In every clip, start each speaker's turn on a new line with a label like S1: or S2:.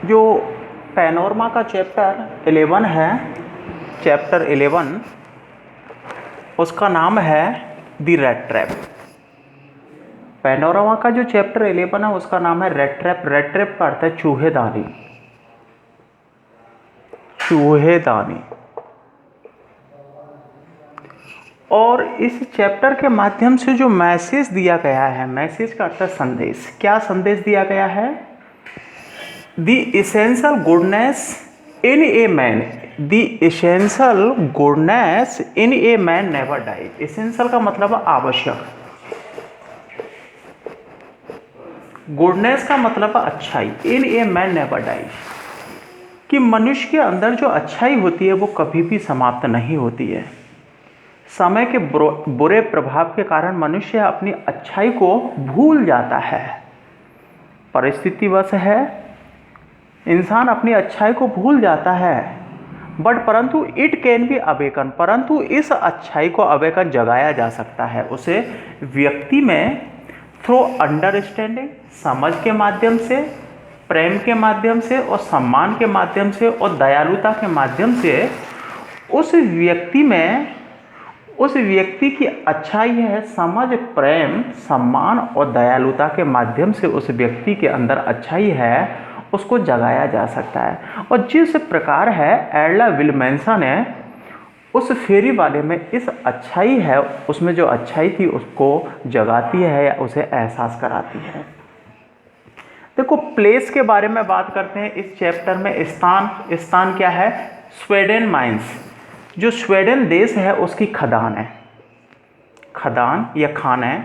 S1: जो पैनोरमा का चैप्टर 11 है, चैप्टर 11, उसका नाम है द रैट ट्रैप। पैनोरमा का जो चैप्टर 11 है उसका नाम है रैट ट्रैप। रैट ट्रैप का अर्थ है चूहेदानी। चूहेदानी। और इस चैप्टर के माध्यम से जो मैसेज दिया गया है, मैसेज का अर्थ है संदेश। क्या संदेश दिया गया है? The essential goodness in a man, the essential goodness in a man never die. Essential का मतलब है आवश्यक, गुडनेस का मतलब है अच्छाई, in a man never die, कि मनुष्य के अंदर जो अच्छाई होती है वो कभी भी समाप्त नहीं होती है। समय के बुरे प्रभाव के कारण मनुष्य अपनी अच्छाई को भूल जाता है। परिस्थितिवश है, इंसान अपनी अच्छाई को भूल जाता है, परंतु इट कैन बी अवेकन, परंतु इस अच्छाई को अवेकन जगाया जा सकता है। उसे व्यक्ति में थ्रू अंडरस्टैंडिंग, समझ के माध्यम से, प्रेम के माध्यम से और सम्मान के माध्यम से और दयालुता के माध्यम से उस व्यक्ति की अच्छाई है, समझ, प्रेम, सम्मान और दयालुता के माध्यम से उस व्यक्ति के अंदर अच्छाई है उसको जगाया जा सकता है। और जिस प्रकार है एडला विल्मेंसन ने उस फेरी वाले में इस अच्छाई है, उसमें जो अच्छाई थी उसको जगाती है या उसे एहसास कराती है। देखो, प्लेस के बारे में बात करते हैं इस चैप्टर में। स्थान क्या है? Sweden mines. जो स्वीडन देश है उसकी खदान है, खदान या खान है,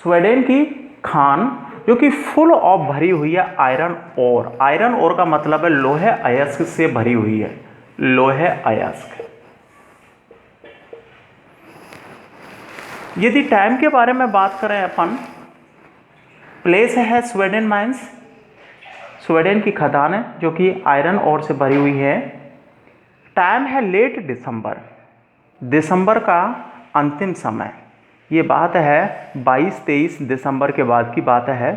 S1: स्वीडन की खान, जो कि फुल ऑफ भरी हुई है आयरन ओर। आयरन ओर का मतलब है लोहे अयस्क से भरी हुई है, लोहे अयस्क। यदि टाइम के बारे में बात करें अपन, प्लेस है स्वीडन माइंस, स्वीडन की खदान है जो कि आयरन ओर से भरी हुई है। टाइम है लेट दिसंबर, दिसंबर का अंतिम समय। ये बात है 22-23 दिसंबर के बाद की बात है।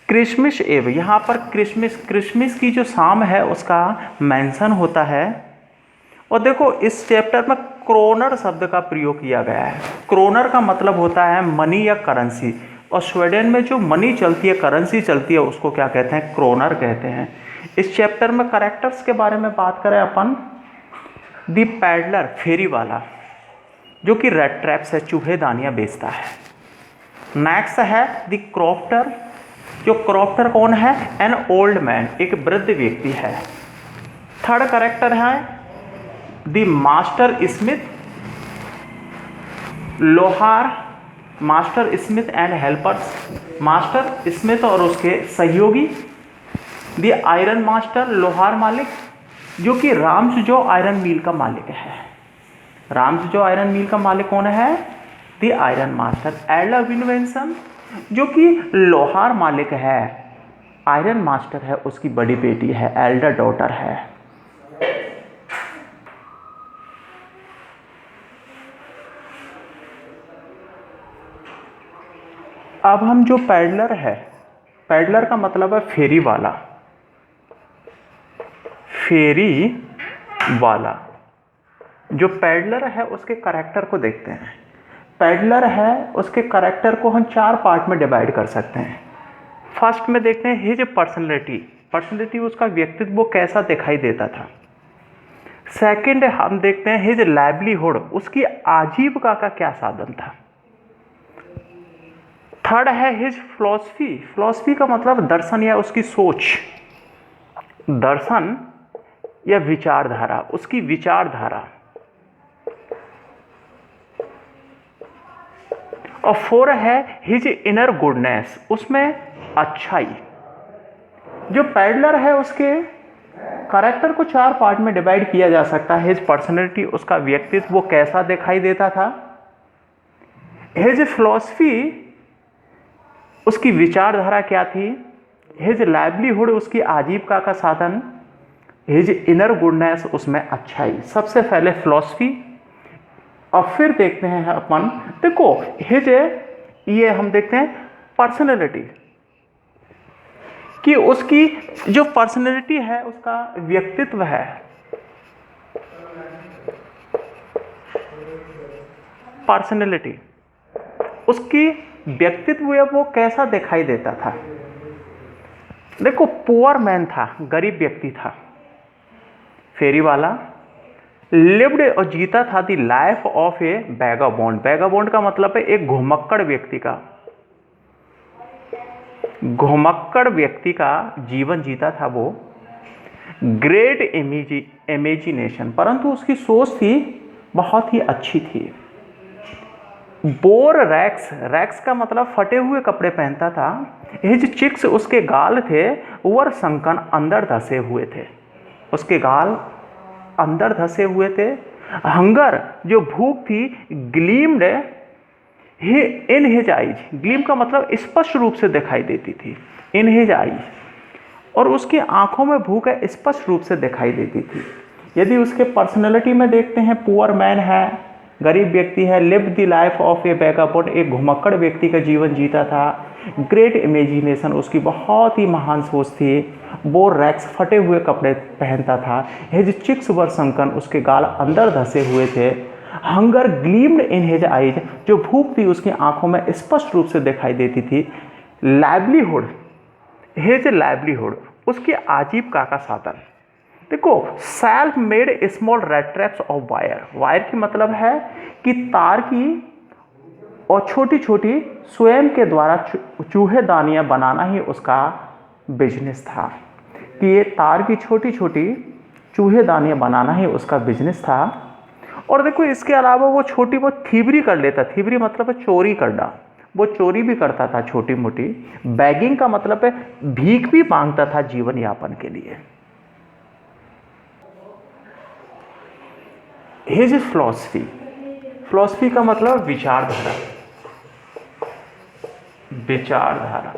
S1: क्रिसमस एव, यहाँ पर क्रिसमस की जो शाम है उसका मेंशन होता है। और देखो, इस चैप्टर में क्रोनर शब्द का प्रयोग किया गया है। क्रोनर का मतलब होता है मनी या करेंसी, और स्वीडन में जो मनी चलती है, करेंसी चलती है, उसको क्या कहते हैं? क्रोनर कहते हैं। इस चैप्टर में कैरेक्टर्स के बारे में बात करें अपन, दी पैडलर, फेरी वाला, जो कि रेड ट्रैप से चूहेदानियाँ बेचता है। नेक्स्ट है द क्रॉफ्टर। जो क्रॉफ्टर कौन है? एन ओल्ड मैन, एक वृद्ध व्यक्ति है। थर्ड कैरेक्टर है द मास्टर स्मिथ, लोहार, master Smith and helpers, master Smith और उसके सहयोगी। द आयरन मास्टर, लोहार मालिक, जो कि राम्स जो आयरन मिल का मालिक है। राम्स जो आयरन मिल का मालिक कौन है? The iron master. Edla Willmansson, जो कि लोहार मालिक है, आयरन मास्टर है, उसकी बड़ी बेटी है, एल्डर डॉटर है। अब हम जो पैडलर है, पैडलर का मतलब है फेरी वाला, फेरी वाला। जो पैडलर है उसके कैरेक्टर को देखते हैं। पैडलर है, उसके कैरेक्टर को हम 4 पार्ट में डिवाइड कर सकते हैं। फर्स्ट में देखते हैं हिज पर्सनैलिटी, पर्सनैलिटी उसका व्यक्तित्व वो कैसा दिखाई देता था। सेकंड हम देखते हैं हिज लाइवलीहुड, उसकी आजीविका का क्या साधन था। थर्ड है हिज फिलॉसफी, फिलॉसफी का मतलब दर्शन या उसकी सोच, दर्शन या विचारधारा, उसकी विचारधारा। और 4 है हिज इनर गुडनेस, उसमें अच्छाई। जो पैडलर है उसके कैरेक्टर को 4 पार्ट में डिवाइड किया जा सकता है। हिज पर्सनैलिटी, उसका व्यक्तित्व वो कैसा दिखाई देता था। हिज फिलॉसफी, उसकी विचारधारा क्या थी। हिज लाइवलीहुड, उसकी आजीविका का साधन। हिज इनर गुडनेस, उसमें अच्छाई। सबसे पहले फिलॉसफी, और फिर देखते हैं अपन, देखो हिज, ये हम देखते हैं पर्सनैलिटी। कि उसकी जो पर्सनैलिटी है, उसका व्यक्तित्व है, पर्सनैलिटी, उसकी व्यक्तित्व है वो कैसा दिखाई देता था। देखो, पुअर मैन था, गरीब व्यक्ति था, फेरी वाला लिव्ड और जीता था the life of a vagabond. Vagabond का मतलब है एक घुमक्कड़ व्यक्ति का, घुमक्कड़ व्यक्ति का जीवन जीता था वो। ग्रेट इमेजिनेशन, परंतु उसकी सोच थी बहुत ही अच्छी थी। बोर रैक्स, रैक्स का मतलब फटे हुए कपड़े पहनता था। हिज चिक्स, उसके गाल थे, वर संकन, अंदर धसे हुए थे, उसके गाल अंदर धसे हुए थे। हंगर, जो भूख थी, gleamed in his eyes, gleam का मतलब स्पष्ट रूप से दिखाई देती थी, इन हिज आईज, और उसकी आंखों में भूख है स्पष्ट रूप से दिखाई देती थी। यदि उसके पर्सनैलिटी में देखते हैं, पुअर मैन है, गरीब व्यक्ति है, live the life of a vagabond, एक घुमक्कड़ व्यक्ति का जीवन जीता था। ग्रेट इमेजिनेशन, उसकी बहुत ही महान सोच थी। बोर रैक्स, फटे हुए कपड़े पहनता था। हिज चिक्स वर संकन, उसके गाल अंदर धसे हुए थे। Hunger gleamed in his eyes, जो भूख थी उसकी आंखों में स्पष्ट रूप से दिखाई देती थी। लाइवलीहुड, हिज लाइवलीहुड, उसकी आजीविका का साधन। देखो, self made small red traps of wire, wire की मतलब है कि तार की और छोटी छोटी स्वयं के द्वारा चूहेदानियां बनाना ही उसका बिजनेस था, कि ये तार की छोटी छोटी चूहेदानियां बनाना ही उसका बिजनेस था। और देखो, इसके अलावा वो छोटी बहुत थीवरी कर लेता, थीवरी मतलब है चोरी करना, वो चोरी भी करता था छोटी मोटी। बैगिंग का मतलब है भीख भी मांगता था जीवन यापन के लिए। हिज फिलॉसफी, फिलॉसफी का मतलब विचारधारा, विचारधारा।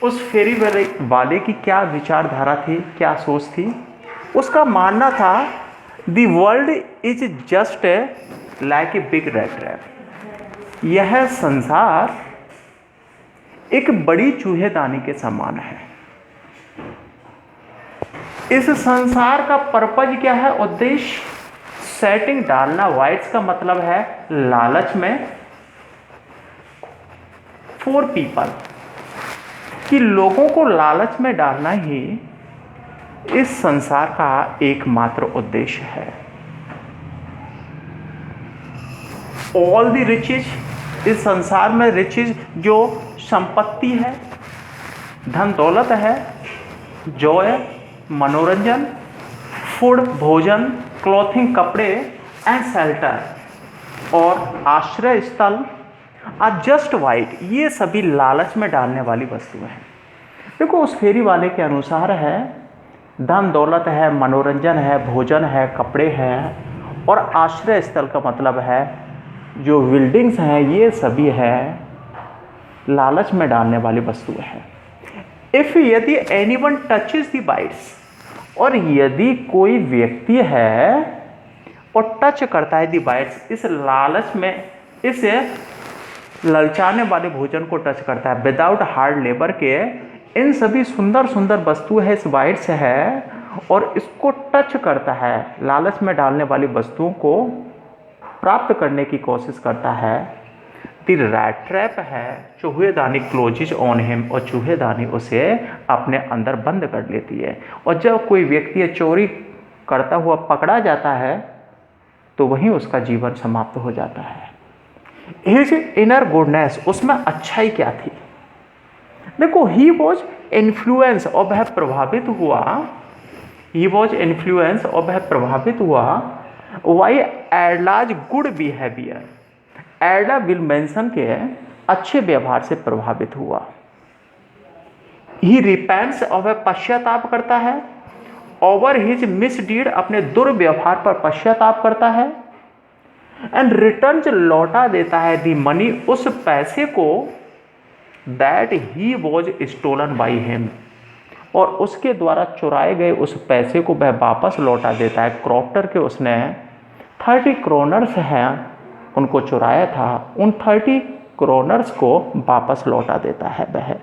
S1: उस फेरी वाले की क्या विचारधारा थी, क्या सोच थी? उसका मानना था the world is just like a big red trap, यह संसार एक बड़ी चूहेदानी के समान है। इस संसार का पर्पज क्या है, उद्देश्य? सेटिंग, डालना। वाइट्स का मतलब है लालच में, फॉर पीपल, कि लोगों को लालच में डालना ही इस संसार का एकमात्र उद्देश्य है। ऑल द रिचेज, इस संसार में रिचेज जो संपत्ति है, धन दौलत है, जॉय मनोरंजन, फूड भोजन, क्लॉथिंग कपड़े, एंड शेल्टर और आश्रय स्थल, आर जस्ट वाइट, ये सभी लालच में डालने वाली वस्तुएं हैं। देखो, उस फेरी वाले के अनुसार है धन दौलत है, मनोरंजन है, भोजन है, कपड़े हैं, और आश्रय स्थल का मतलब है जो बिल्डिंग्स हैं, ये सभी है लालच में डालने वाली वस्तुएं हैं। इफ, यदि एनीवन टचेस द बाइट्स, और यदि कोई व्यक्ति है और टच करता है दी बाइट्स, इस लालच में, इस ललचाने वाले भोजन को टच करता है विदाउट हार्ड लेबर के, इन सभी सुंदर सुंदर वस्तु है इस बाइट्स है, और इसको टच करता है, लालच में डालने वाली वस्तुओं को प्राप्त करने की कोशिश करता है, द रैट ट्रैप है, चूहेदानी क्लोजेज ऑन हिम, और चूहेदानी उसे अपने अंदर बंद कर लेती है। और जब कोई व्यक्ति चोरी करता हुआ पकड़ा जाता है तो वहीं उसका जीवन समाप्त हो जाता है। हिज इनर गुडनेस, उसमें अच्छाई क्या थी? देखो, ही वॉज इन्फ्लुएंस, और वह प्रभावित हुआ, ही वॉज इन्फ्लुएंस, और वह प्रभावित हुआ वाई एडलाज गुड बिहेवियर, एडा विल मेंशन के अच्छे व्यवहार से प्रभावित हुआ। ही रिपेंट्स, और वह पश्चाताप करता है, ओवर हिज मिसडीड, अपने दुर्व्यवहार पर पश्चाताप करता है, एंड रिटर्न्स, लौटा देता है, दी मनी, उस पैसे को, that he was stolen by him, और उसके द्वारा चुराए गए उस पैसे को वह वापस लौटा देता है। क्रॉप्टर के उसने 30 क्रोनर्स हैं उनको चुराया था, उन 30 क्रोनर्स को वापस लौटा देता है वह।